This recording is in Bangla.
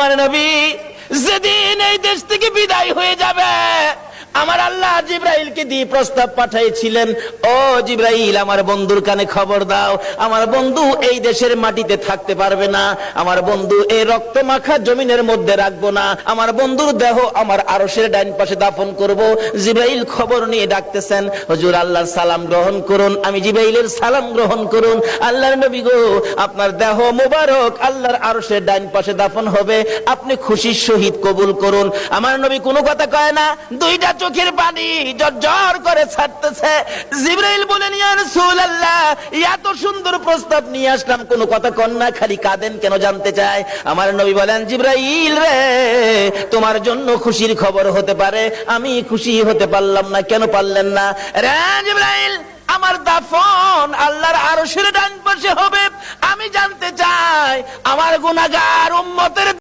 আমার নবী যেদিন এই দেশ থেকে বিদায় হয়ে যাবে, আমার আল্লাহ জিবরাইলকে দিয়ে প্রস্তাব পাঠাইছিলেন, ও জিবরাইল আমার বন্ধুর কানে খবর দাও, আমার বন্ধু এই দেশের মাটিতে থাকতে পারবে না, আমার বন্ধু এই রক্ত মাখা জমিনের মধ্যে রাখবো না, আমার বন্ধুর দেহ আমার আরশের ডাইন পাশে দাফন করব। জিবরাইল খবর নিয়ে ডাকতেছেন, হুজুর আল্লাহর সালাম গ্রহণ করুন। আমি জিবরাইলের সালাম গ্রহণ করুন। আল্লাহর নবী গো, আপনার দেহ মোবারক আল্লাহর আরশের ডাইন পাশে দাফন হবে, আপনি খুশির সহিত কবুল করুন। আমার নবী কোনো কথা কয় না, দুইটা চোখের পানি ঝরঝর করে ছাড়তেছে। জিবরাইল বলেন, ইয়া রাসূলুল্লাহ, এত সুন্দর প্রস্তাব নিয়ে আসলাম, কোনো কথা কন না, খালি কাঁদেন কেন জানতে চাই। আমার নবী বলেন, জিবরাইল রে, তোমার জন্য খুশির খবর হতে পারে, আমি খুশি হতে পারলাম না। কেন পারলেন না? রে জিবরাইল, আমার দাফন আল্লাহর আরশের ডান পাশে হবে, আমি জানতে চাই আমার গুনাহগার উম্মতের